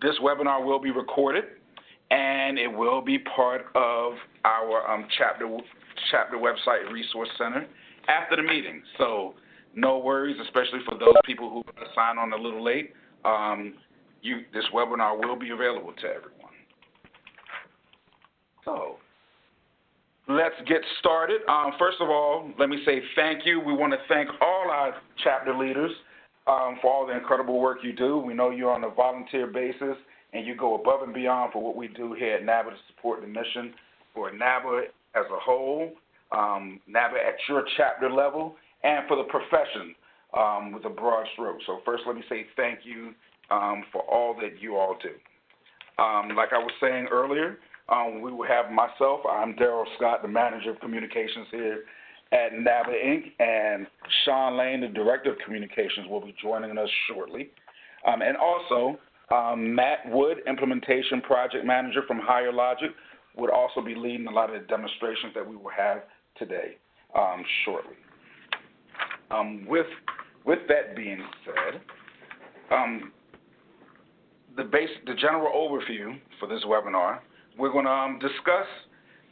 This webinar will be recorded, and it will be part of our chapter website resource center after the meeting. So no worries, especially for those people who sign on a little late. This webinar will be available to everyone. So let's get started. First of all, let me say thank you. We want to thank all our chapter leaders for all the incredible work you do. We know you're on a volunteer basis, and you go above and beyond for what we do here at NABA to support the mission for NABA as a whole, NABA at your chapter level, and for the profession with a broad stroke. So first, let me say thank you for all that you all do. Like I was saying earlier, we will have myself. I'm Darrell Scott, the Manager of Communications here at NABA, Inc., and Sean Lane, the Director of Communications, will be joining us shortly. And also, Matt Wood, Implementation Project Manager from Higher Logic, would also be leading a lot of the demonstrations that we will have today shortly. With that being said, the general overview for this webinar, we're going to discuss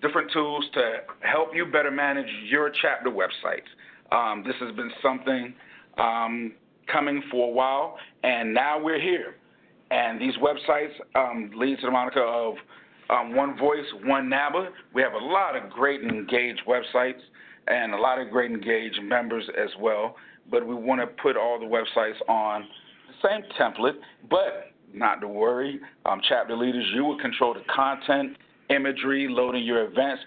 different tools to help you better manage your chapter websites. This has been something coming for a while, and now we're here. And these websites lead to the moniker of One Voice, One NABA. We have a lot of great and engaged websites and a lot of great engaged members as well, but we want to put all the websites on the same template, but not to worry. Chapter leaders, you will control the content, imagery, loading your events,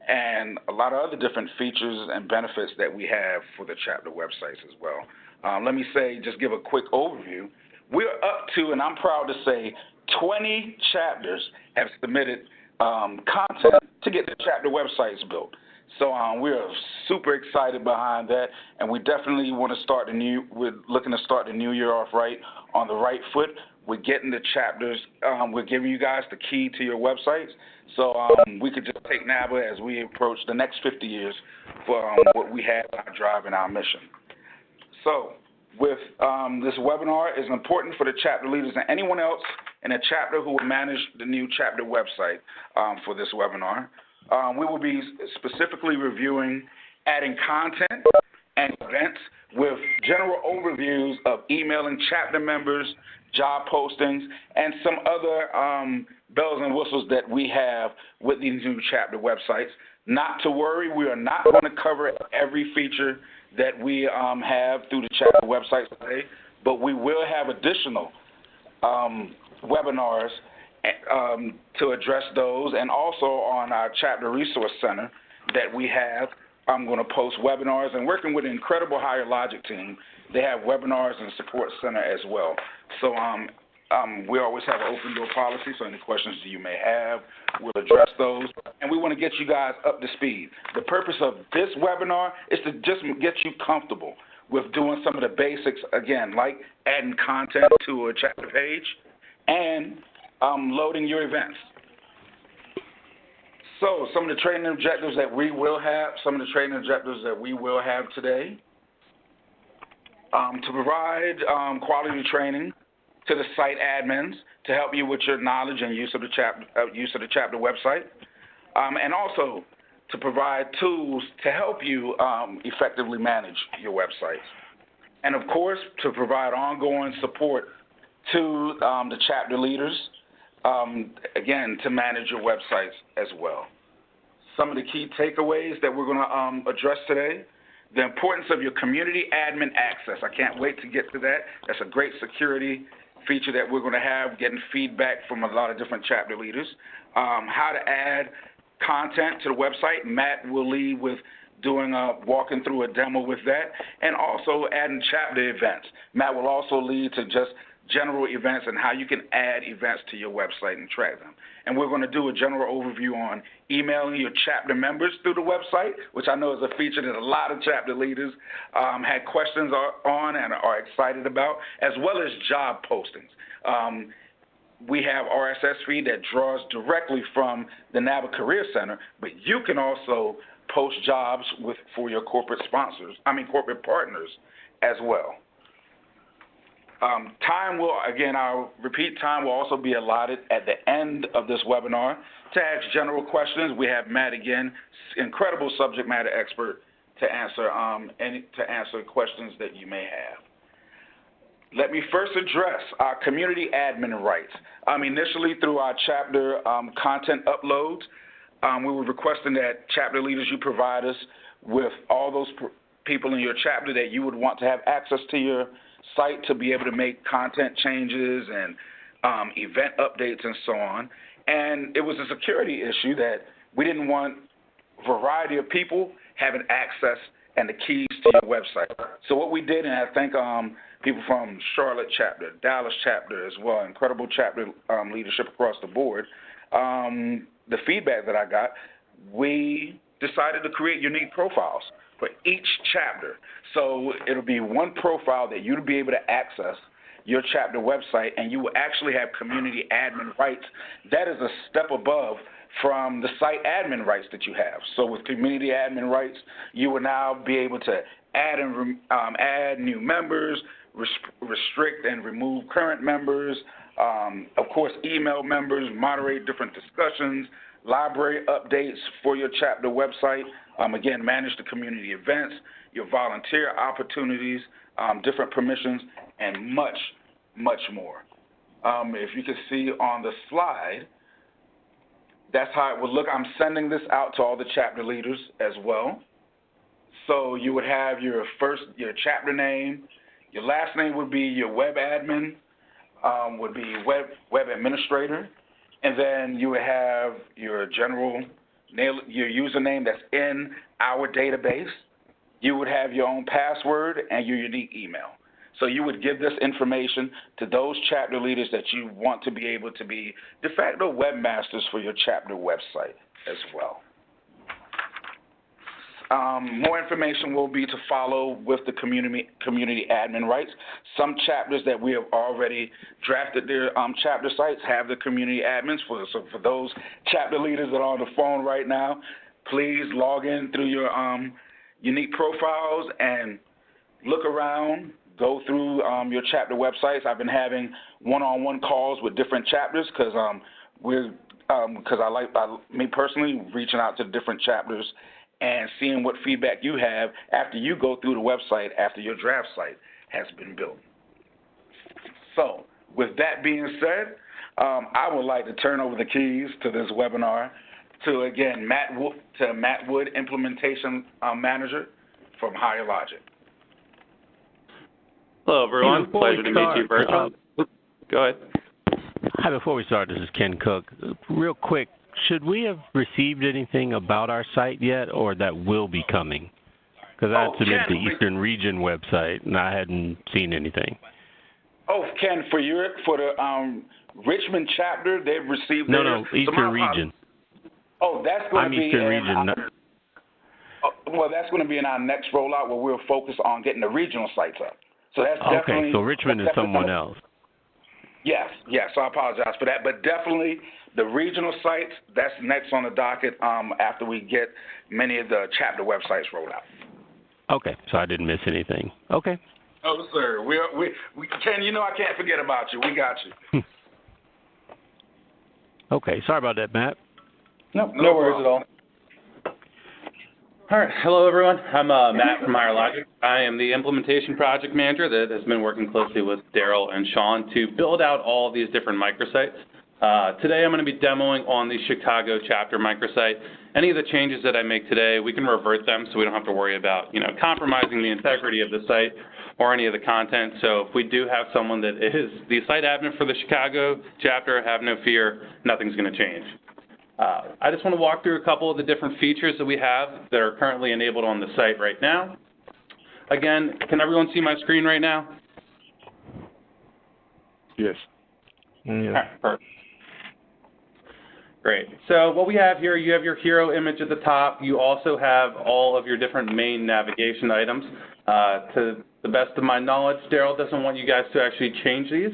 and a lot of other different features and benefits that we have for the chapter websites as well. Let me just give a quick overview. We're up to, and I'm proud to say, 20 chapters have submitted content to get the chapter websites built. So we're super excited behind that, and we definitely want to we're looking to start the new year off right on the right foot. We're getting the chapters, we're giving you guys the key to your websites, so we could just take NABA as we approach the next 50 years for what we have, our drive, and our mission. So with this webinar is important for the chapter leaders and anyone else in a chapter who will manage the new chapter website for this webinar. We will be specifically reviewing adding content and events with general overviews of emailing chapter members, job postings, and some other bells and whistles that we have with these new chapter websites. Not to worry, we are not going to cover every feature that we have through the chapter websites today, but we will have additional webinars to address those, and also on our chapter resource center that we have. I'm going to post webinars, and working with an incredible Higher Logic team, they have webinars and support center as well. So we always have an open door policy, so any questions that you may have, we'll address those, and we want to get you guys up to speed. The purpose of this webinar is to just get you comfortable with doing some of the basics, again, like adding content to a chapter page and loading your events. So some of the training objectives that we will have, today, to provide quality training to the site admins to help you with your knowledge and use of the chapter website, and also to provide tools to help you effectively manage your websites, and of course to provide ongoing support to the chapter leaders, again, to manage your websites as well. Some of the key takeaways that we're going to address today: the importance of your community admin access. I can't wait to get to that. That's a great security feature that we're going to have, getting feedback from a lot of different chapter leaders. How to add content to the website. Matt will lead with walking through a demo with that, and also adding chapter events. Matt will also lead to just general events and how you can add events to your website and track them. And we're going to do a general overview on emailing your chapter members through the website, which I know is a feature that a lot of chapter leaders had questions on and are excited about, as well as job postings. We have RSS feed that draws directly from the NABA Career Center, but you can also post jobs for your corporate partners as well. Time will, again, I'll repeat, time will also be allotted at the end of this webinar to ask general questions. We have Matt again, incredible subject matter expert, to answer questions that you may have. Let me first address our community admin rights. Initially, through our chapter content uploads, we were requesting that chapter leaders, you provide us with all those people in your chapter that you would want to have access to your site to be able to make content changes and event updates and so on. And it was a security issue that we didn't want a variety of people having access and the keys to your website. So what we did, and I think people from Charlotte chapter, Dallas chapter as well, incredible chapter leadership across the board, the feedback that I got, we decided to create unique profiles for each chapter. So it'll be one profile that you'll be able to access your chapter website, and you will actually have community admin rights. That is a step above from the site admin rights that you have. So with community admin rights, you will now be able to add and add new members, restrict and remove current members, of course, email members, moderate different discussions, library updates for your chapter website, again, manage the community events, your volunteer opportunities, different permissions, and much, much more. If you can see on the slide, that's how it would look. I'm sending this out to all the chapter leaders as well. So you would have your chapter name, your last name would be your web admin, would be web administrator, and then you would have your your username that's in our database. You would have your own password and your unique email. So you would give this information to those chapter leaders that you want to be able to be de facto webmasters for your chapter website as well. More information will be to follow with the community admin rights. Some chapters that we have already drafted their chapter sites have the community admins. So for those chapter leaders that are on the phone right now, please log in through your unique profiles and look around, go through your chapter websites. I've been having one-on-one calls with different chapters because me personally, reaching out to different chapters and seeing what feedback you have after you go through the website, after your draft site has been built. So with that being said, I would like to turn over the keys to this webinar to, again, Matt Wood, Implementation Manager from Higher Logic. Hello, everyone. Pleasure to meet you virtually. Go ahead. Hi, before we start, this is Ken Cook. Real quick, should we have received anything about our site yet, or that will be coming? Because I had submitted the Eastern Region website, and I hadn't seen anything. Oh, Ken, for the Richmond chapter, they've received No, Eastern Region. Oh, that's going to be Eastern Region. Well, that's going to be in our next rollout where we'll focus on getting the regional sites up. So that's definitely. Okay, so Richmond is someone else. Yes, so I apologize for that. But definitely the regional sites, that's next on the docket after we get many of the chapter websites rolled out. Okay, so I didn't miss anything. Okay. Oh, sir. We Ken, I can't forget about you. We got you. Okay, sorry about that, Matt. No worries at all. All right. Hello, everyone. I'm Matt from Higher Logic. I am the implementation project manager that has been working closely with Daryl and Sean to build out all of these different microsites. Today, I'm going to be demoing on the Chicago chapter microsite. Any of the changes that I make today, we can revert them so we don't have to worry about, compromising the integrity of the site or any of the content. So if we do have someone that is the site admin for the Chicago chapter, have no fear, nothing's going to change. I just want to walk through a couple of the different features that we have that are currently enabled on the site right now. Again, can everyone see my screen right now? Yes. Yeah. All right, perfect. Great. So what we have here, you have your hero image at the top. You also have all of your different main navigation items. To the best of my knowledge, Daryl doesn't want you guys to actually change these.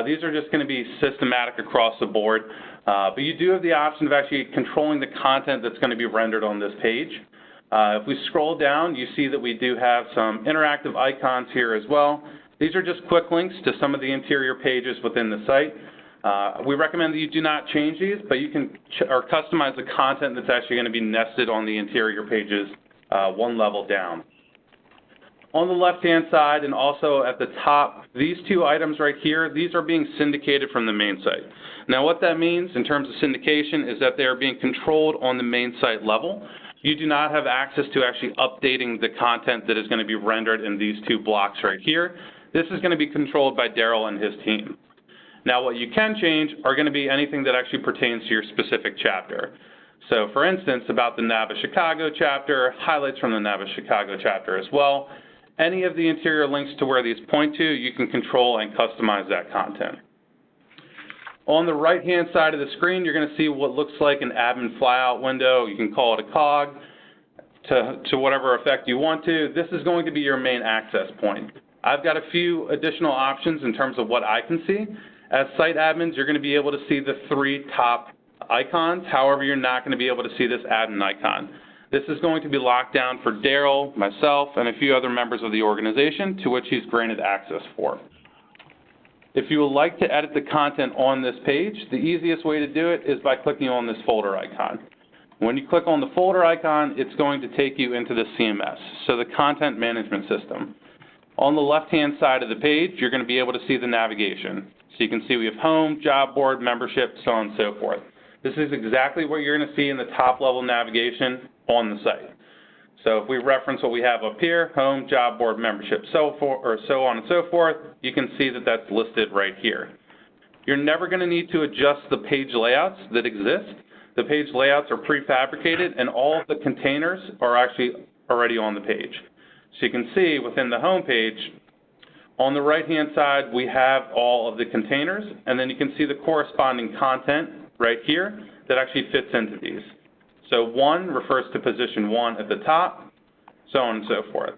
These are just going to be systematic across the board. But you do have the option of actually controlling the content that's going to be rendered on this page. If we scroll down, you see that we do have some interactive icons here as well. These are just quick links to some of the interior pages within the site. We recommend that you do not change these, but you can customize the content that's actually going to be nested on the interior pages one level down. On the left-hand side and also at the top, these two items right here, these are being syndicated from the main site. Now what that means in terms of syndication is that they are being controlled on the main site level. You do not have access to actually updating the content that is going to be rendered in these two blocks right here. This is going to be controlled by Daryl and his team. Now what you can change are going to be anything that actually pertains to your specific chapter. So for instance, about the NABA Chicago chapter, highlights from the NABA Chicago chapter as well. Any of the interior links to where these point to, you can control and customize that content. On the right-hand side of the screen, you're going to see what looks like an admin flyout window. You can call it a cog to whatever effect you want to. This is going to be your main access point. I've got a few additional options in terms of what I can see. As site admins, you're going to be able to see the three top icons. However, you're not going to be able to see this admin icon. This is going to be locked down for Daryl, myself, and a few other members of the organization to which he's granted access for. If you would like to edit the content on this page, the easiest way to do it is by clicking on this folder icon. When you click on the folder icon, it's going to take you into the CMS, so the content management system. On the left-hand side of the page, you're going to be able to see the navigation. So you can see we have home, job board, membership, so on and so forth. This is exactly what you're going to see in the top-level navigation on the site. So if we reference what we have up here, home, job board, membership, so on and so forth, you can see that that's listed right here. You're never going to need to adjust the page layouts that exist. The page layouts are prefabricated, and all of the containers are actually already on the page. So you can see within the home page, on the right-hand side, we have all of the containers, and then you can see the corresponding content right here that actually fits into these. So 1 refers to position 1 at the top, so on and so forth.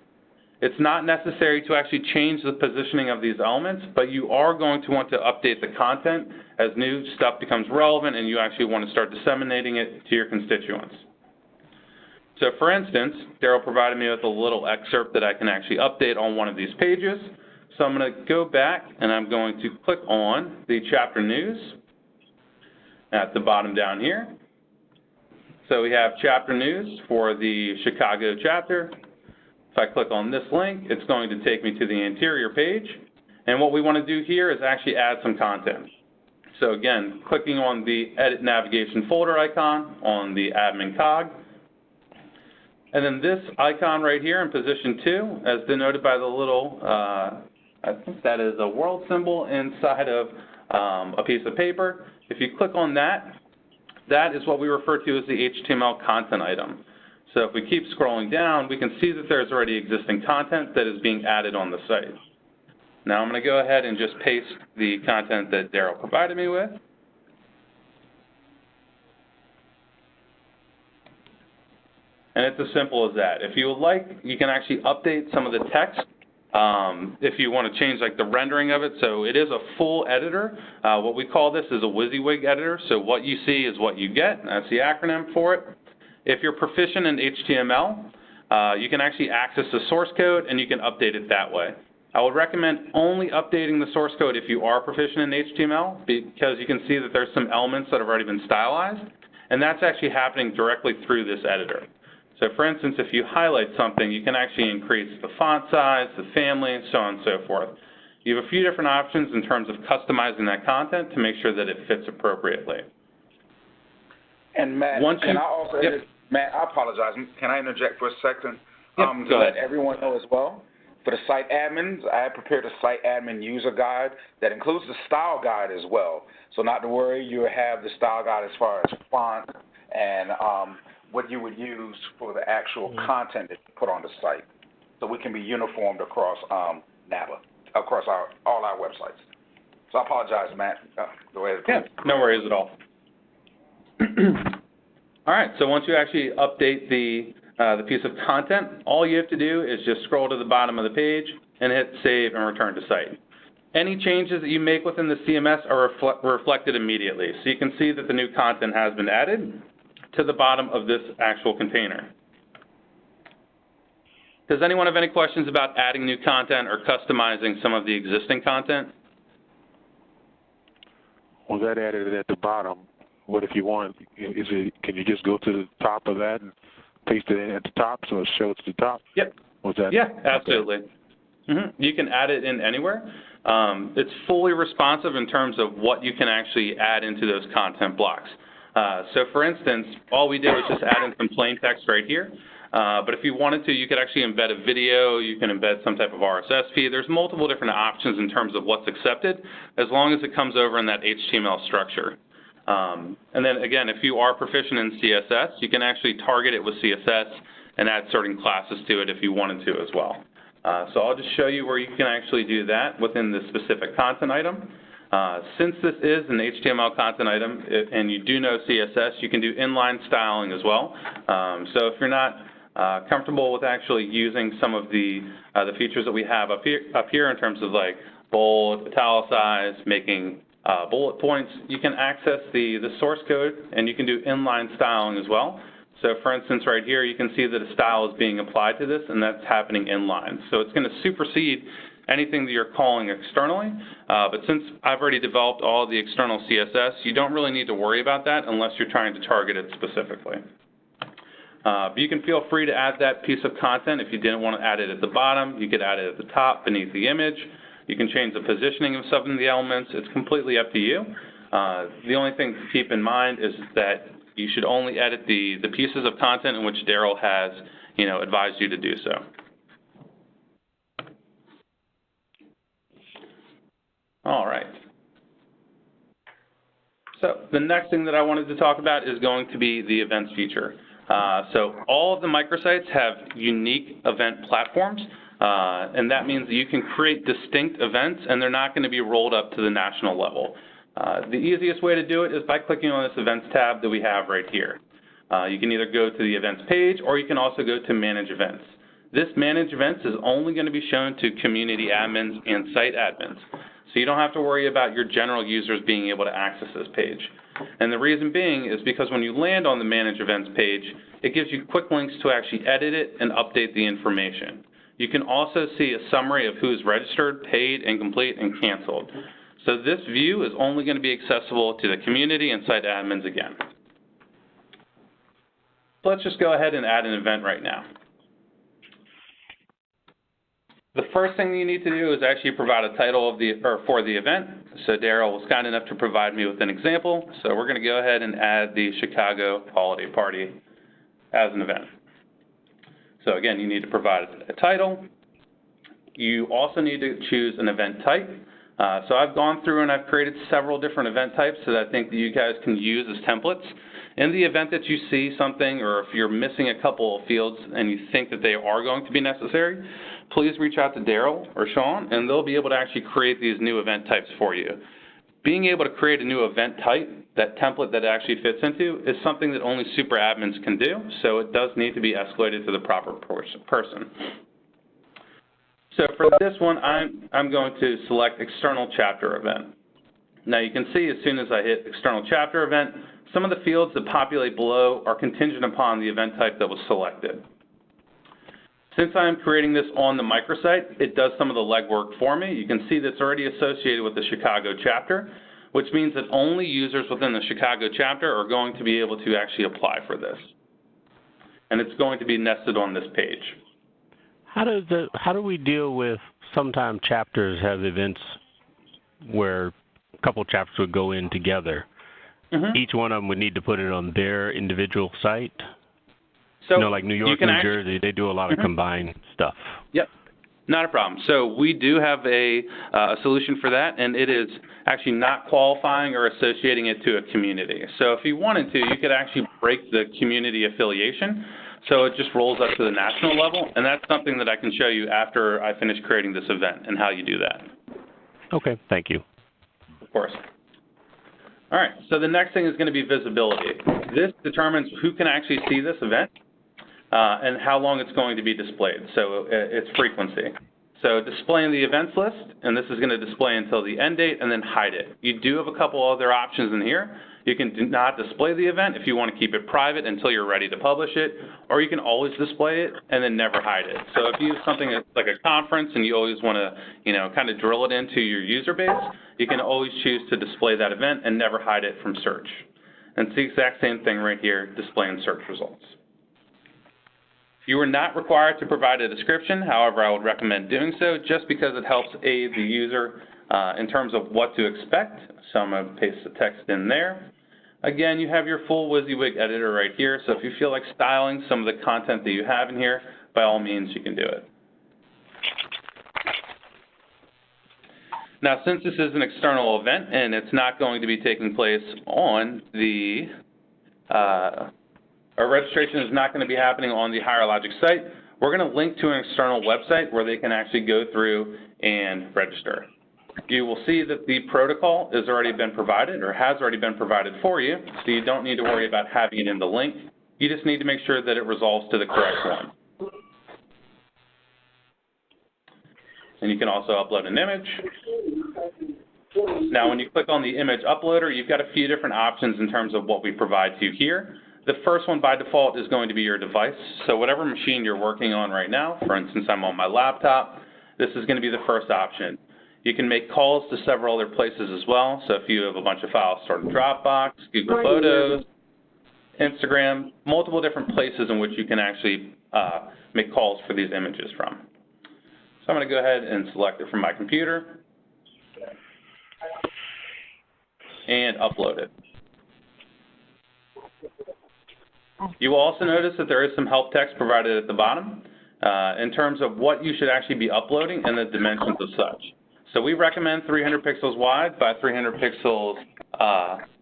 It's not necessary to actually change the positioning of these elements, but you are going to want to update the content as new stuff becomes relevant and you actually want to start disseminating it to your constituents. So for instance, Daryl provided me with a little excerpt that I can actually update on one of these pages. So I'm going to go back and I'm going to click on the chapter news at the bottom down here. So we have chapter news for the Chicago chapter. If I click on this link, it's going to take me to the interior page. And what we want to do here is actually add some content. So again, clicking on the edit navigation folder icon on the admin cog. And then this icon right here in position 2, as denoted by the little, I think that is a world symbol inside of a piece of paper. If you click on that, that is what we refer to as the HTML content item. So if we keep scrolling down, we can see that there's already existing content that is being added on the site. Now I'm going to go ahead and just paste the content that Daryl provided me with. And it's as simple as that. If you would like, you can actually update some of the text if you want to change like the rendering of it. So it is a full editor. What we call this is a WYSIWYG editor. So what you see is what you get. That's the acronym for it. If you're proficient in HTML, you can actually access the source code and you can update it that way. I would recommend only updating the source code if you are proficient in HTML, because you can see that there's some elements that have already been stylized, and that's actually happening directly through this editor. So for instance, if you highlight something, you can actually increase the font size, the family, so on and so forth. You have a few different options in terms of customizing that content to make sure that it fits appropriately. And Matt, Matt, I apologize. Can I interject for a second? Yep, to let everyone know as well. For the site admins, I have prepared a site admin user guide that includes the style guide as well. So not to worry, you have the style guide as far as font and what you would use for the actual content that you put on the site. So we can be uniformed across NABA, across all our websites. So I apologize, Matt. Go ahead. Yeah, no worries at all. All right, so once you actually update the piece of content, all you have to do is just scroll to the bottom of the page and hit save and return to site. Any changes that you make within the CMS are reflected immediately. So you can see that the new content has been added to the bottom of this actual container. Does anyone have any questions about adding new content or customizing some of the existing content? Was that added at the bottom? What if you want, can you just go to the top of that and paste it in at the top so it shows the top? Yep. Was that? Yeah, absolutely. Okay. You can add it in anywhere. It's fully responsive in terms of what you can actually add into those content blocks. So for instance, all we did was just add in some plain text right here. But if you wanted to, you could actually embed a video, you can embed some type of RSS feed. There's multiple different options in terms of what's accepted, as long as it comes over in that HTML structure. And then again, if you are proficient in CSS, you can actually target it with CSS and add certain classes to it if you wanted to as well. So I'll just show you where you can actually do that within the specific content item. Since this is an HTML content item and you do know CSS, you can do inline styling as well. So if you're not comfortable with actually using some of the features that we have up here in terms of like bold, italicize, making bullet points, you can access the source code and you can do inline styling as well. So for instance, right here, you can see that a style is being applied to this, and that's happening inline. So it's going to supersede anything that you're calling externally. But since I've already developed all of the external CSS, you don't really need to worry about that unless you're trying to target it specifically. But you can feel free to add that piece of content. If you didn't want to add it at the bottom, you could add it at the top beneath the image. You can change the positioning of some of the elements. It's completely up to you. The only thing to keep in mind is that you should only edit the pieces of content in which Daryl has, advised you to do so. All right. So the next thing that I wanted to talk about is going to be the events feature. So all of the microsites have unique event platforms, and that means that you can create distinct events, and they're not going to be rolled up to the national level. The easiest way to do it is by clicking on this Events tab that we have right here. You can either go to the Events page, or you can also go to Manage Events. This Manage Events is only going to be shown to community admins and site admins. So you don't have to worry about your general users being able to access this page. And the reason being is because when you land on the Manage Events page, it gives you quick links to actually edit it and update the information. You can also see a summary of who's registered, paid, incomplete, and canceled. So this view is only going to be accessible to the community and site admins again. So let's just go ahead and add an event right now. The first thing you need to do is actually provide a title for the event. So Daryl was kind enough to provide me with an example. So we're going to go ahead and add the Chicago Holiday Party as an event. So again, you need to provide a title. You also need to choose an event type. So I've gone through and I've created several different event types that I think that you guys can use as templates. In the event that you see something, or if you're missing a couple of fields and you think that they are going to be necessary, please reach out to Daryl or Sean, and they'll be able to actually create these new event types for you. Being able to create a new event type, that template that it actually fits into, is something that only super admins can do, so it does need to be escalated to the proper person. So for this one, I'm going to select External Chapter Event. Now you can see as soon as I hit External Chapter Event, some of the fields that populate below are contingent upon the event type that was selected. Since I'm creating this on the microsite, it does some of the legwork for me. You can see that's already associated with the Chicago chapter, which means that only users within the Chicago chapter are going to be able to actually apply for this. And it's going to be nested on this page. How do we deal with sometimes chapters have events where a couple chapters would go in together? Mm-hmm. Each one of them would need to put it on their individual site? So like New York, New Jersey, they do a lot of combined stuff. Yep, not a problem. So we do have a solution for that, and it is actually not qualifying or associating it to a community. So if you wanted to, you could actually break the community affiliation, so it just rolls up to the national level, and that's something that I can show you after I finish creating this event and how you do that. Okay, thank you. Of course. All right, so the next thing is going to be visibility. This determines who can actually see this event and how long it's going to be displayed, so its frequency. So displaying the events list, and this is going to display until the end date, and then hide it. You do have a couple other options in here. You can not display the event if you want to keep it private until you're ready to publish it, or you can always display it and then never hide it. So if you have something like a conference and you always want to, kind of drill it into your user base, you can always choose to display that event and never hide it from search. And it's the exact same thing right here, displaying search results. You are not required to provide a description. However, I would recommend doing so just because it helps aid the user in terms of what to expect. So I'm going to paste the text in there. Again, you have your full WYSIWYG editor right here. So if you feel like styling some of the content that you have in here, by all means, you can do it. Now, since this is an external event and it's not going to be taking place on the our registration is not going to be happening on the HireLogic site, we're going to link to an external website where they can actually go through and register. You will see that the protocol has already been provided or has already been provided for you, so you don't need to worry about having it in the link. You just need to make sure that it resolves to the correct one. And you can also upload an image. Now, when you click on the image uploader, you've got a few different options in terms of what we provide to you here. The first one by default is going to be your device. So whatever machine you're working on right now, for instance, I'm on my laptop, this is going to be the first option. You can make calls to several other places as well. So if you have a bunch of files stored in Dropbox, Google Photos, Instagram, multiple different places in which you can actually make calls for these images from. So I'm going to go ahead and select it from my computer and upload it. You will also notice that there is some help text provided at the bottom in terms of what you should actually be uploading and the dimensions of such. So we recommend 300 pixels wide by 300 pixels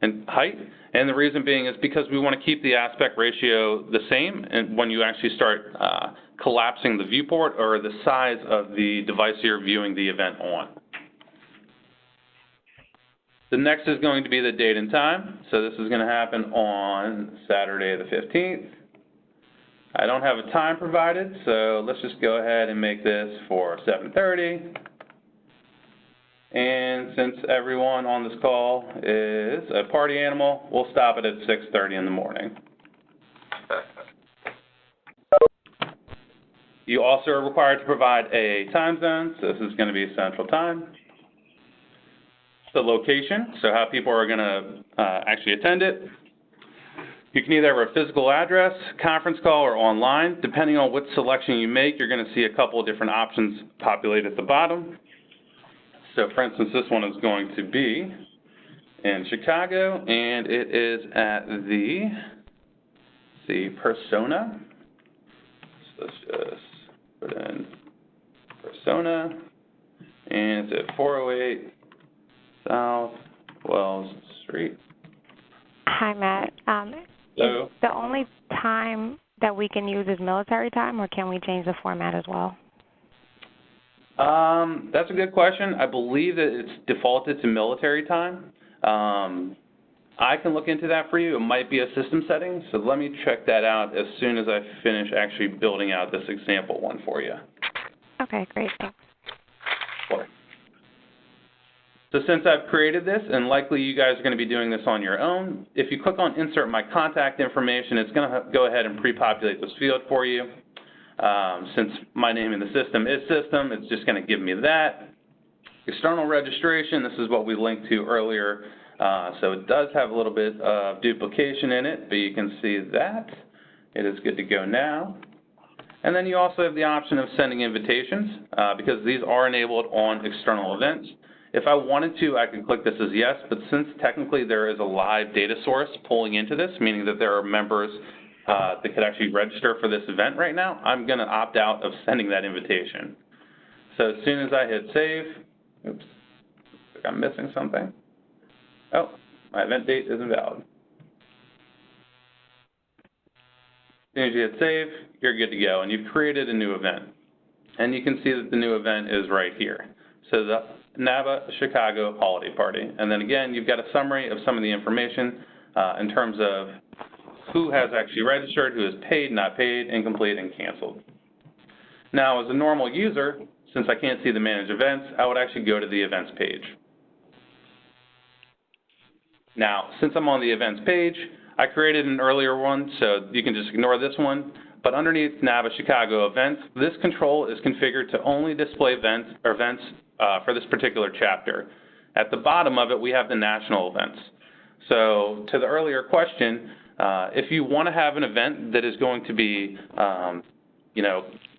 in height, and the reason being is because we want to keep the aspect ratio the same and when you actually start collapsing the viewport or the size of the device you're viewing the event on. The next is going to be the date and time. So this is going to happen on Saturday the 15th. I don't have a time provided, so let's just go ahead and make this for 7:30. And since everyone on this call is a party animal, we'll stop it at 6:30 in the morning. You also are required to provide a time zone, so this is going to be Central Time. The location, so how people are going to actually attend it. You can either have a physical address, conference call, or online. Depending on what selection you make, you're going to see a couple of different options populate at the bottom. So for instance, this one is going to be in Chicago, and it is at the Persona. So let's just put in Persona, and it's at 408 South Wells Street. Hi, Matt. Is the only time that we can use is military time, or can we change the format as well? That's a good question. I believe that it's defaulted to military time. I can look into that for you. It might be a system setting, so let me check that out as soon as I finish actually building out this example one for you. Okay, great. Thanks. Sure. So since I've created this, and likely you guys are going to be doing this on your own, if you click on Insert My Contact Information, it's going to go ahead and pre-populate this field for you. Since my name in the system is System, it's just going to give me that. External registration, this is what we linked to earlier. So it does have a little bit of duplication in it, but you can see that. It is good to go now. And then you also have the option of sending invitations because these are enabled on external events. If I wanted to, I could click this as yes, but since technically there is a live data source pulling into this, meaning that there are members that could actually register for this event right now, I'm going to opt out of sending that invitation. So as soon as I hit save, oops, looks like I'm missing something. Oh, my event date is invalid. As soon as you hit save, you're good to go, and you've created a new event. And you can see that the new event is right here. So the NABA Chicago Holiday Party. And then again, you've got a summary of some of the information in terms of who has actually registered, who is paid, not paid, incomplete, and canceled. Now, as a normal user, since I can't see the manage events, I would actually go to the events page. Now, since I'm on the events page, I created an earlier one, so you can just ignore this one. But underneath NABA Chicago events, this control is configured to only display events for this particular chapter. At the bottom of it, we have the national events. So to the earlier question, if you want to have an event that is going to be,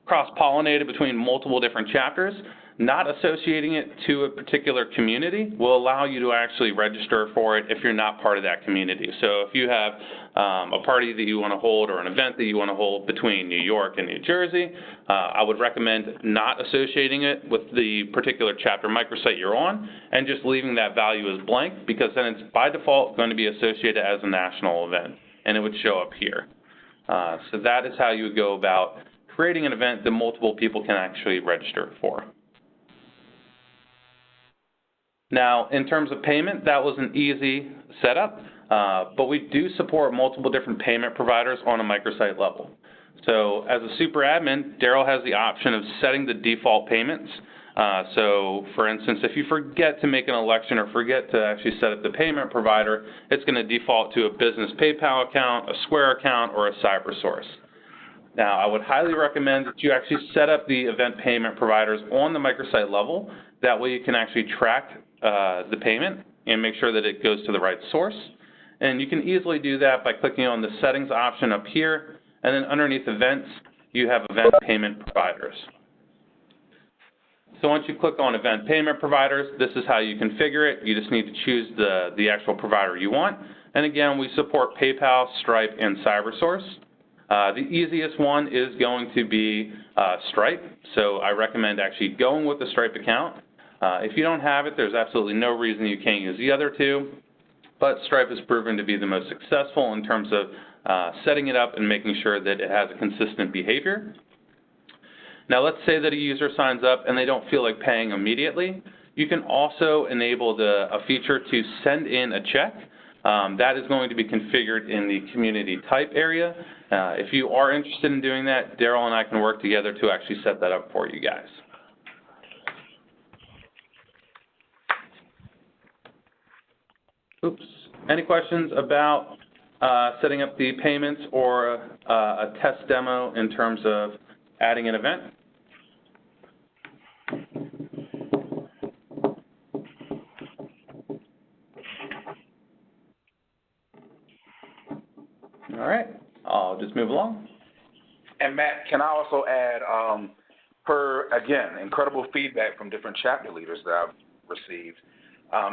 cross-pollinated between multiple different chapters, not associating it to a particular community will allow you to actually register for it if you're not part of that community. So if you have a party that you want to hold or an event that you want to hold between New York and New Jersey, I would recommend not associating it with the particular chapter microsite you're on and just leaving that value as blank, because then it's by default going to be associated as a national event, and it would show up here. So that is how you would go about creating an event that multiple people can actually register for. Now, in terms of payment, that was an easy setup, but we do support multiple different payment providers on a microsite level. So as a super admin, Daryl has the option of setting the default payments. So for instance, if you forget to make an election or forget to actually set up the payment provider, it's going to default to a business PayPal account, a Square account, or a CyberSource. Now, I would highly recommend that you actually set up the event payment providers on the microsite level. That way you can actually track the payment and make sure that it goes to the right source. And you can easily do that by clicking on the settings option up here, and then underneath events, you have event payment providers. So once you click on event payment providers, this is how you configure it. You just need to choose the actual provider you want. And again, we support PayPal, Stripe, and CyberSource. The easiest one is going to be Stripe, so I recommend actually going with the Stripe account. If you don't have it, there's absolutely no reason you can't use the other two, but Stripe has proven to be the most successful in terms of setting it up and making sure that it has a consistent behavior. Now, let's say that a user signs up and they don't feel like paying immediately. You can also enable a feature to send in a check. That is going to be configured in the community type area. If you are interested in doing that, Daryl and I can work together to actually set that up for you guys. Oops. Any questions about setting up the payments or a test demo in terms of adding an event? All right. I'll just move along. And Matt, can I also add, again, incredible feedback from different chapter leaders that I've received.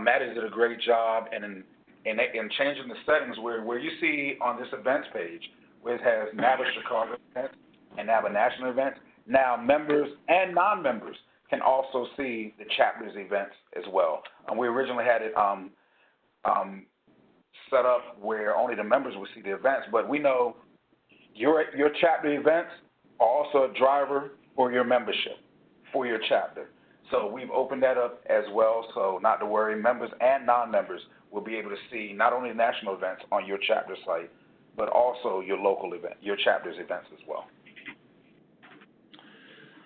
Matt has did a great job in changing the settings where you see on this events page, where it has NABA Chicago events and NABA national events, now members and non-members can also see the chapter's events as well. And we originally had it set up where only the members would see the events, but we know your chapter events are also a driver for your membership, for your chapter. So we've opened that up as well, so not to worry, members and non-members will be able to see not only national events on your chapter site, but also your local event, your chapter's events as well.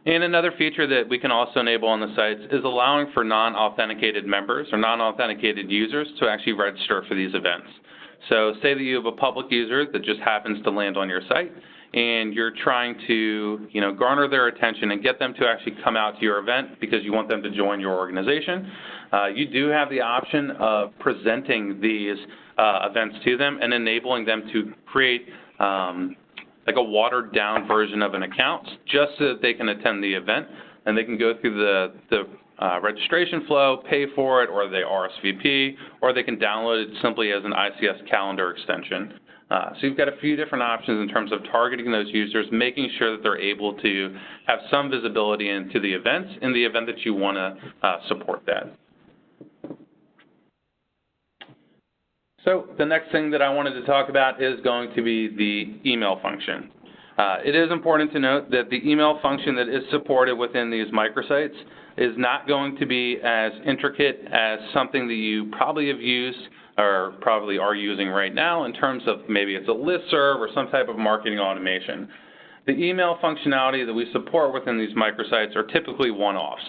And another feature that we can also enable on the sites is allowing for non-authenticated members or non-authenticated users to actually register for these events. So say that you have a public user that just happens to land on your site, and you're trying to, garner their attention and get them to actually come out to your event because you want them to join your organization. You do have the option of presenting these events to them and enabling them to create like a watered-down version of an account just so that they can attend the event and they can go through the registration flow, pay for it, or they RSVP, or they can download it simply as an ICS calendar extension. So you've got a few different options in terms of targeting those users, making sure that they're able to have some visibility into the events in the event that you want to support that. So the next thing that I wanted to talk about is going to be the email function. It is important to note that the email function that is supported within these microsites is not going to be as intricate as something that you probably have used or probably are using right now in terms of maybe it's a listserv or some type of marketing automation. The email functionality that we support within these microsites are typically one-offs.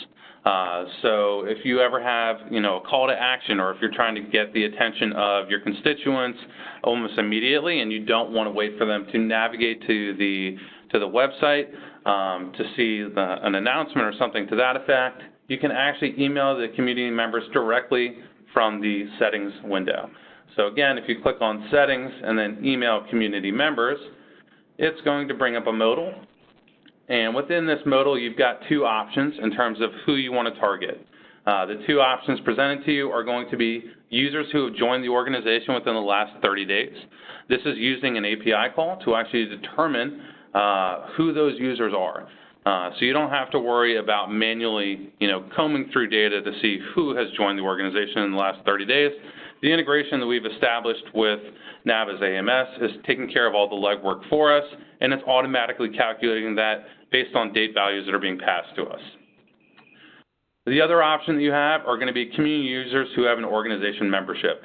So if you ever have, a call to action, or if you're trying to get the attention of your constituents almost immediately and you don't want to wait for them to navigate to the website to see an announcement or something to that effect, you can actually email the community members directly from the settings window. So again, if you click on settings and then email community members, it's going to bring up a modal. And within this modal, you've got two options in terms of who you want to target. The two options presented to you are going to be users who have joined the organization within the last 30 days. This is using an API call to actually determine who those users are. So you don't have to worry about manually, combing through data to see who has joined the organization in the last 30 days. The integration that we've established with NABA's AMS is taking care of all the legwork for us, and it's automatically calculating that based on date values that are being passed to us. The other option that you have are going to be community users who have an organization membership.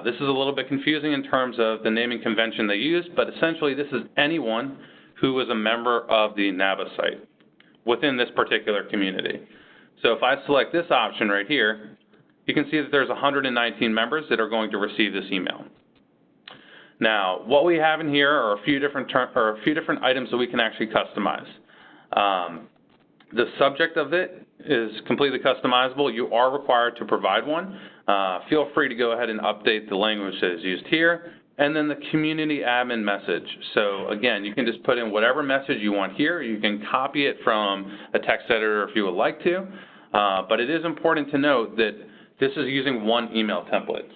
This is a little bit confusing in terms of the naming convention they use, but essentially this is anyone who is a member of the NABA site within this particular community. So if I select this option right here, you can see that there's 119 members that are going to receive this email. Now, what we have in here are a few different items that we can actually customize. The subject of it is completely customizable. You are required to provide one. Feel free to go ahead and update the language that is used here. And then the community admin message. So again, you can just put in whatever message you want here. You can copy it from a text editor if you would like to. But it is important to note that this is using one email template.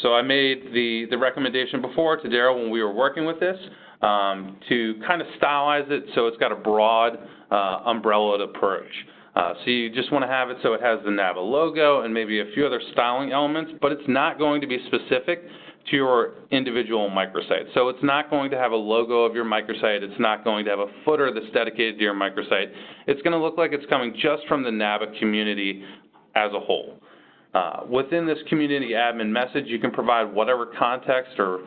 So I made the recommendation before to Daryl when we were working with this to kind of stylize it so it's got a broad umbrella approach. So you just want to have it so it has the NABA logo and maybe a few other styling elements, but it's not going to be specific to your individual microsite. So it's not going to have a logo of your microsite. It's not going to have a footer that's dedicated to your microsite. It's going to look like it's coming just from the NABA community as a whole. Within this community admin message, you can provide whatever context or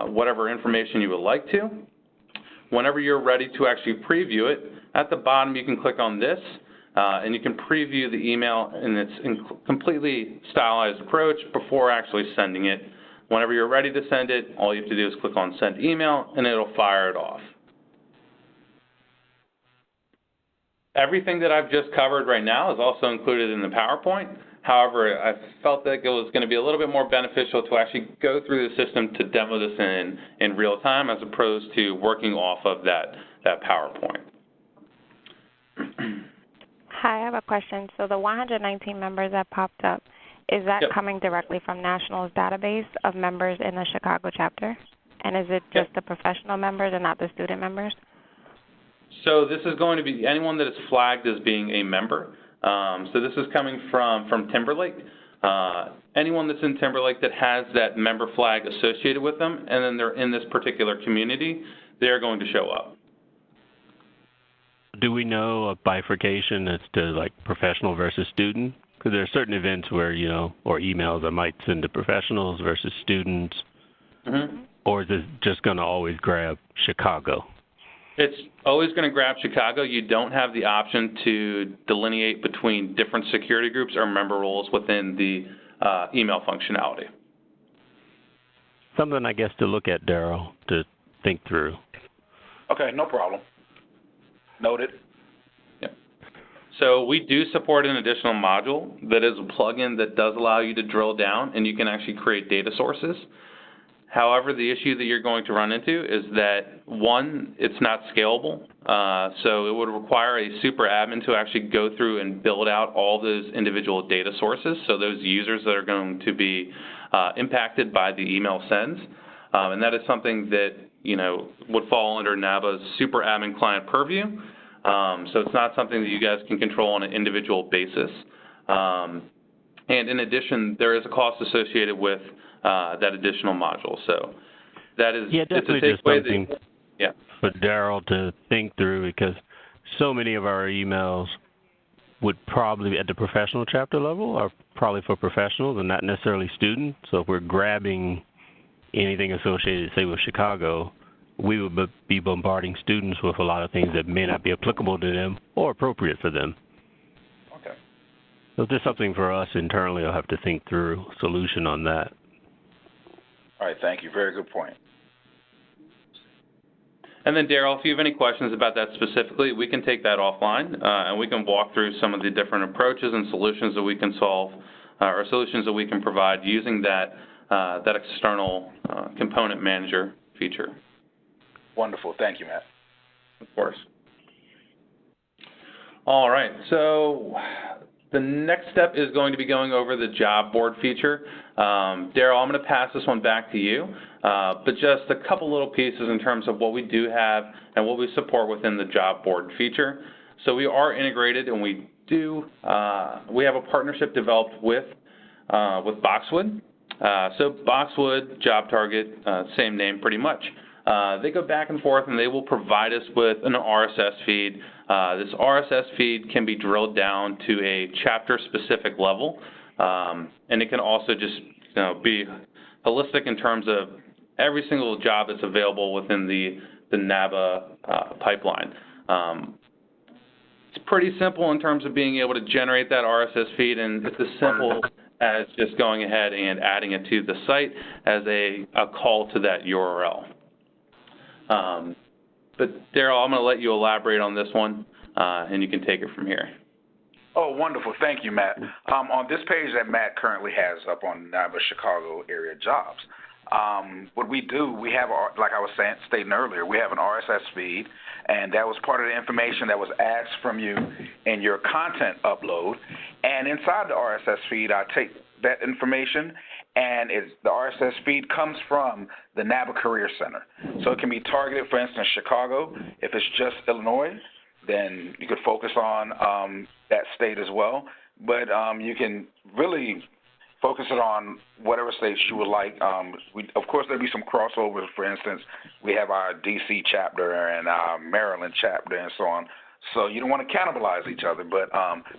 whatever information you would like to. Whenever you're ready to actually preview it, at the bottom you can click on this and you can preview the email in its completely stylized approach before actually sending it. Whenever you're ready to send it, all you have to do is click on Send Email, and it'll fire it off. Everything that I've just covered right now is also included in the PowerPoint. However, I felt that it was going to be a little bit more beneficial to actually go through the system to demo this in real time as opposed to working off of that PowerPoint. Hi, I have a question. So the 119 members that popped up, is that Yep. coming directly from National's database of members in the Chicago chapter? And is it just the professional members and not the student members? So this is going to be anyone that is flagged as being a member. So this is coming from Timberlake. Anyone that's in Timberlake that has that member flag associated with them, and then they're in this particular community, they're going to show up. Do we know a bifurcation as to like professional versus student? Because there are certain events where, or emails I might send to professionals versus students. Mm-hmm. Or is it just going to always grab Chicago? It's always going to grab Chicago. You don't have the option to delineate between different security groups or member roles within the email functionality. Something, I guess, to look at, Daryl, to think through. Okay, no problem. Noted. Yep. So we do support an additional module that is a plugin that does allow you to drill down, and you can actually create data sources. However, the issue that you're going to run into is that, one, it's not scalable. So it would require a super admin to actually go through and build out all those individual data sources, so those users that are going to be impacted by the email sends. And that is something that, would fall under NABA's super admin client purview. So it's not something that you guys can control on an individual basis. And in addition, there is a cost associated with that additional module. So that is, definitely it's a just something for Daryl to think through, because so many of our emails would probably, at the professional chapter level, are probably for professionals and not necessarily students. So if we're grabbing anything associated, say, with Chicago, we would be bombarding students with a lot of things that may not be applicable to them or appropriate for them. Okay. So just something for us internally. I'll have to think through a solution on that. All right, thank you. Very good point. And then, Daryl, if you have any questions about that specifically, we can take that offline, and we can walk through some of the different approaches and solutions that we can solve, or solutions that we can provide using that external component manager feature. Wonderful. Thank you, Matt. Of course. All right. So the next step is going to be going over the job board feature. Daryl, I'm going to pass this one back to you, but just a couple little pieces in terms of what we do have and what we support within the job board feature. So we are integrated, and we have a partnership developed with Boxwood. So Boxwood, Job Target, same name pretty much. They go back and forth, and they will provide us with an RSS feed. This RSS feed can be drilled down to a chapter-specific level, and it can also just be holistic in terms of every single job that's available within the NABA pipeline. It's pretty simple in terms of being able to generate that RSS feed, and it's as simple as just going ahead and adding it to the site as a call to that URL. But Daryl, I'm going to let you elaborate on this one, and you can take it from here. Oh, wonderful. Thank you, Matt. On this page that Matt currently has up on NABA Chicago area jobs, what we do, we have, like I was stating earlier, we have an RSS feed, and that was part of the information that was asked from you in your content upload. And inside the RSS feed, I take that information, and the RSS feed comes from the NABA Career Center. So it can be targeted, for instance, Chicago. If it's just Illinois, then you could focus on that state as well. But you can really focus it on whatever states you would like. Of course, there'll be some crossovers. For instance, we have our D.C. chapter and our Maryland chapter and so on. So you don't want to cannibalize each other, but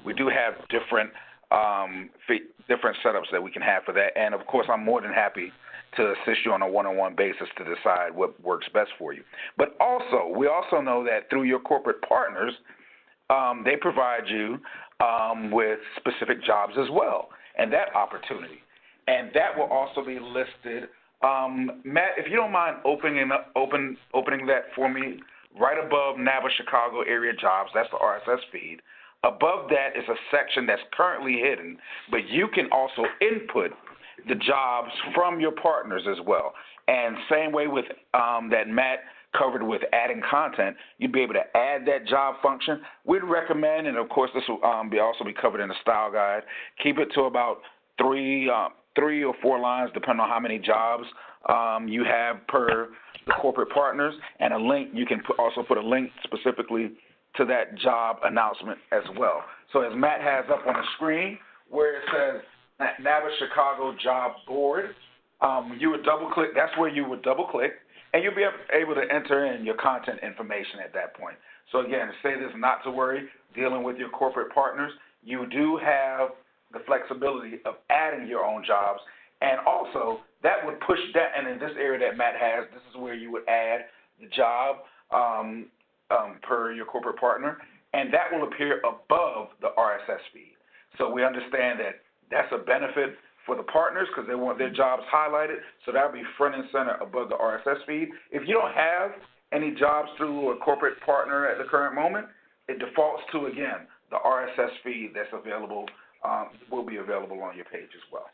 we do have different setups that we can have for that. And, of course, I'm more than happy to assist you on a one-on-one basis to decide what works best for you. But also, we also know that through your corporate partners, they provide you with specific jobs as well, and that opportunity. And that will also be listed. Matt, if you don't mind opening that for me, right above NABA Chicago area jobs, that's the RSS feed. Above that is a section that's currently hidden, but you can also input the jobs from your partners as well. And same way with that Matt covered with adding content, you'd be able to add that job function. We'd recommend, and of course this will also be covered in the style guide, keep it to about three or four lines, depending on how many jobs you have per the corporate partners, and a link. You can also put a link specifically to that job announcement as well. So as Matt has up on the screen, where it says NABA Chicago Job Board, you would double-click. That's where you would double-click, and you'll be able to enter in your content information at that point. So again, to say this, not to worry, dealing with your corporate partners, you do have the flexibility of adding your own jobs, and also that would push that, and in this area that Matt has, this is where you would add the job per your corporate partner, and that will appear above the RSS feed. So we understand that that's a benefit for the partners because they want their jobs highlighted, so that will be front and center above the RSS feed. If you don't have any jobs through a corporate partner at the current moment, it defaults to, again, the RSS feed that's available, will be available on your page as well.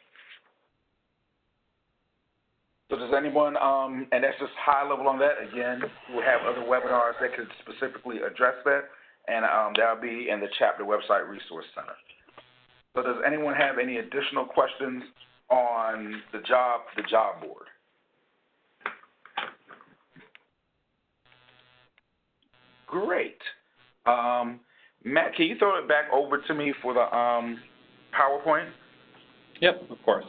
So does anyone, and that's just high level on that. Again, we'll have other webinars that could specifically address that, and that'll be in the chapter website resource center. So does anyone have any additional questions on the job board? Great. Matt, can you throw it back over to me for the PowerPoint? Yep, of course.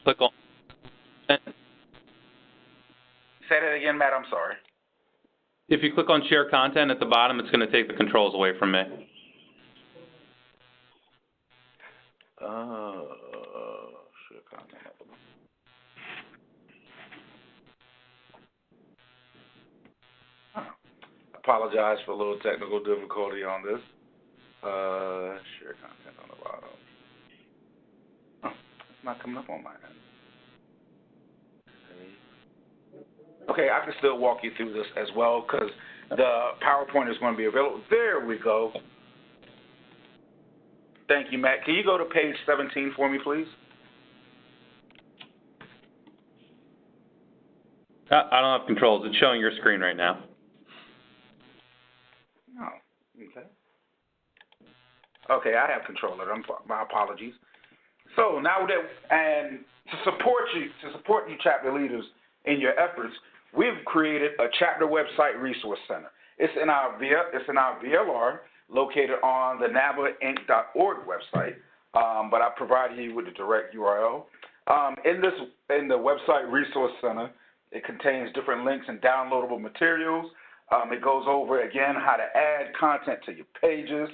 click on. Say that again, Matt. I'm sorry. If you click on share content at the bottom, it's going to take the controls away from me. Share content. Apologize for a little technical difficulty on this. Share content on the bottom. Oh, it's not coming up on my end. Okay, I can still walk you through this as well because the PowerPoint is going to be available. There we go. Thank you, Matt. Can you go to page 17 for me, please? I don't have controls. It's showing your screen right now. Oh, okay. Okay, I have control of them. My apologies. So now that, and to support you chapter leaders in your efforts, we've created a chapter website resource center. It's in our VLR located on the NABAinc.org website, but I provided you with the direct URL. In the website resource center, it contains different links and downloadable materials. It goes over, again, how to add content to your pages.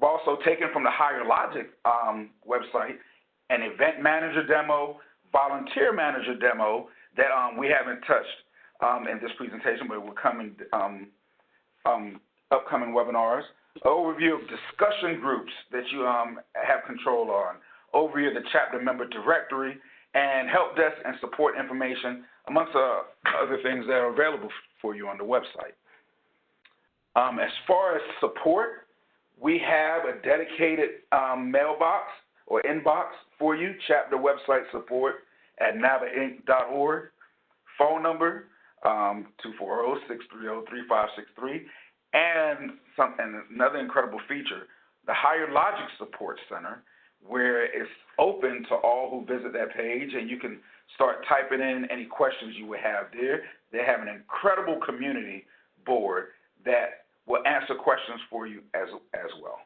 We're also taken from the Higher Logic website an event manager demo, volunteer manager demo that we haven't touched in this presentation, but we're coming upcoming webinars. Overview of discussion groups that you have control on. Overview of the chapter member directory and help desk and support information, amongst other things that are available for you on the website. As far as support, we have a dedicated mailbox or inbox for you, chapter website support at NABAinc.org. Phone number, 240-630-3563. And another incredible feature, the Higher Logic Support Center, where it's open to all who visit that page, and you can start typing in any questions you would have there. They have an incredible community board that will answer questions for you as well.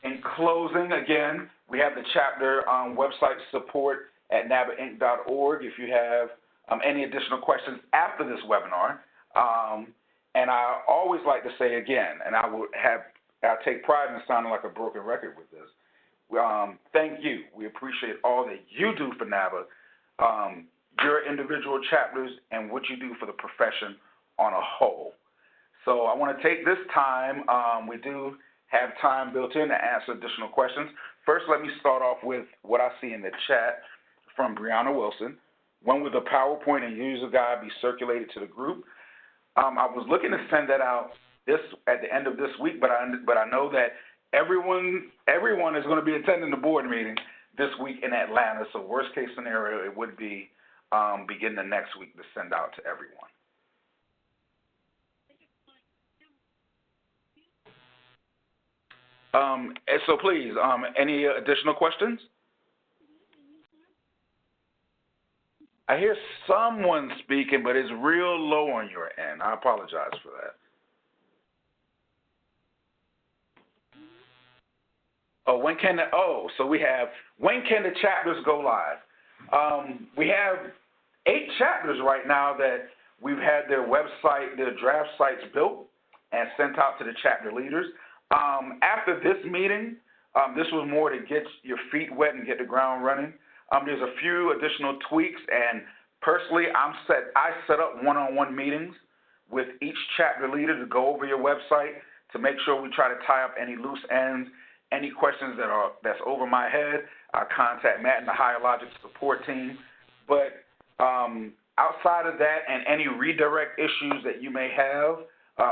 In closing, again, we have the chapter website support at NABAinc.org if you have any additional questions after this webinar. And I always like to say again, and I'll take pride in sounding like a broken record with this. Thank you. We appreciate all that you do for NABA, your individual chapters, and what you do for the profession on a whole. So I want to take this time. We do have time built in to answer additional questions. First, let me start off with what I see in the chat from Brianna Wilson. When will the PowerPoint and user guide be circulated to the group? I was looking to send that out at the end of this week, but I know that everyone is going to be attending the board meeting this week in Atlanta. So worst case scenario, it would be beginning the next week to send out to everyone. And so please, any additional questions? I hear someone speaking, but it's real low on your end. I apologize for that. Oh, when can the chapters go live? We have 8 chapters right now that we've had their website, their draft sites built and sent out to the chapter leaders. After this meeting, this was more to get your feet wet and get the ground running. There's a few additional tweaks, and personally, I set up one-on-one meetings with each chapter leader to go over your website to make sure we try to tie up any loose ends, any questions that's over my head. I contact Matt and the Higher Logic support team. But outside of that and any redirect issues that you may have,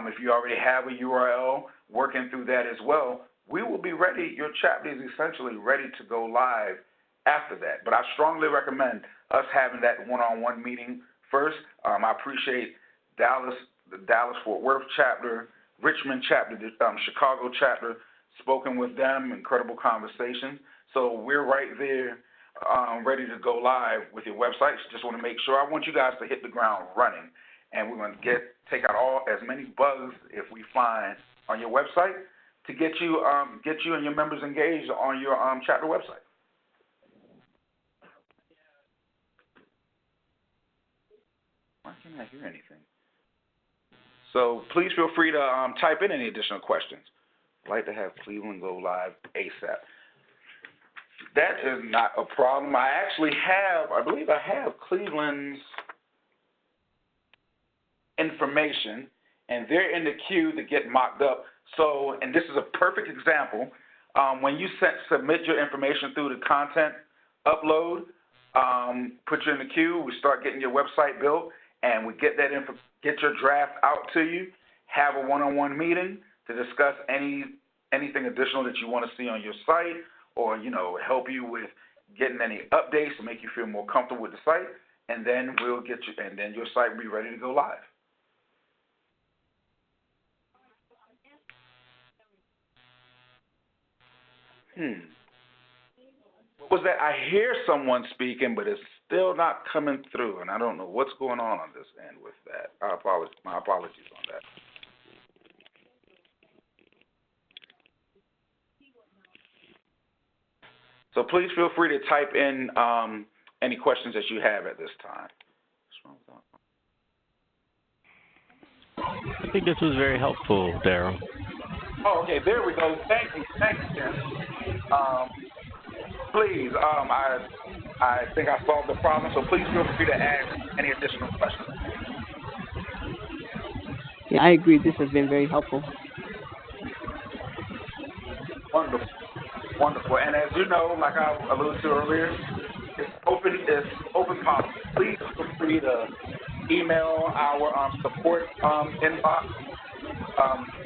if you already have a URL, working through that as well, we will be ready. Your chapter is essentially ready to go live after that. But I strongly recommend us having that one-on-one meeting first. I appreciate the Dallas-Fort Worth chapter, Richmond chapter, the Chicago chapter, spoken with them, incredible conversations. So we're right there ready to go live with your websites. Just want to make sure, I want you guys to hit the ground running. And we're going to take out as many bugs if we find on your website to get you and your members engaged on your chapter website. Why can't I hear anything? So please feel free to type in any additional questions. I'd like to have Cleveland go live ASAP. That is not a problem. I believe I have Cleveland's information, and they're in the queue to get mocked up. So, and this is a perfect example. When you submit your information through the content upload, put you in the queue, we start getting your website built, and we get get your draft out to you, have a one-on-one meeting to discuss anything additional that you want to see on your site, or help you with getting any updates to make you feel more comfortable with the site, and then we'll get you, and then your site will be ready to go live. What was that? I hear someone speaking, but it's still not coming through, and I don't know what's going on this end with that. My apologies on that. So please feel free to type in any questions that you have at this time. I think this was very helpful, Daryl. Oh, okay, there we go. Thank you, Tim. Please, I think I solved the problem, so please feel free to ask any additional questions. Yeah, I agree. This has been very helpful. Wonderful. Wonderful. And as you know, like I alluded to earlier, it's open policy. Please feel free to email our support inbox.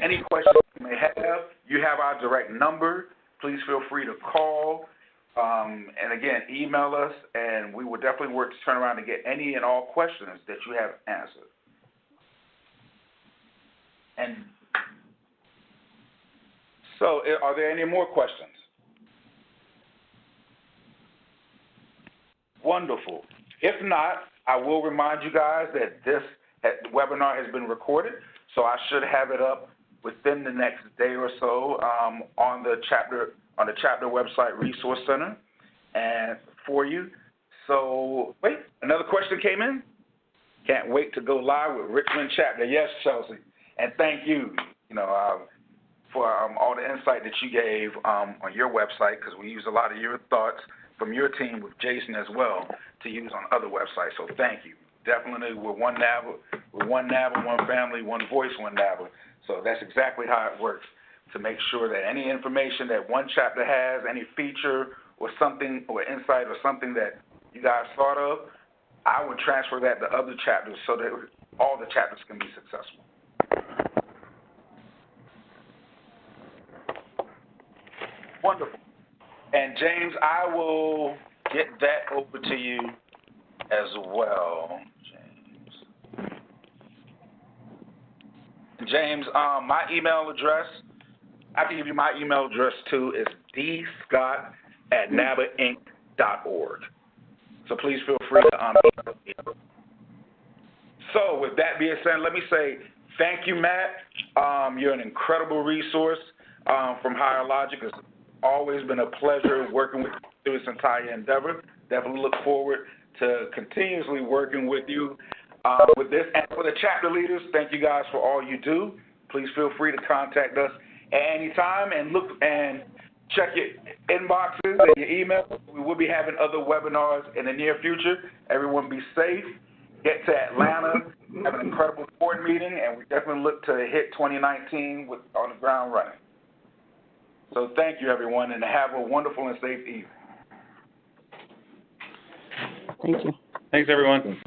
Any questions you may have, you have our direct number. Please feel free to call. And again, email us, and we will definitely work to turn around and get any and all questions that you have answered. And so, are there any more questions? Wonderful. If not, I will remind you guys that this webinar has been recorded, so I should have it up within the next day or so on the chapter website resource center and for you. So wait, another question came in. Can't wait to go live with Richmond chapter. Yes, Chelsea, and thank you. For all the insight that you gave on your website, because we use a lot of your thoughts from your team with Jason as well to use on other websites. So thank you. Definitely, we're one NABA, one family, one voice, one NABA. So that's exactly how it works, to make sure that any information that one chapter has, any feature or something or insight or something that you guys thought of, I would transfer that to other chapters so that all the chapters can be successful. Wonderful. And James, I will get that over to you as well. James, my email address, I can give you my email address too, is dscott@nabainc.org. So please feel free to email me. So with that being said, let me say thank you, Matt. You're an incredible resource from Higher Logic. It's always been a pleasure working with you through this entire endeavor. Definitely look forward to continuously working with you with this. And for the chapter leaders, thank you guys for all you do. Please feel free to contact us at any time and look and check your inboxes and your emails. We will be having other webinars in the near future. Everyone be safe. Get to Atlanta, have an incredible board meeting, and we definitely look to hit 2019 on the ground running. So thank you, everyone, and have a wonderful and safe evening. Thank you. Thanks, everyone.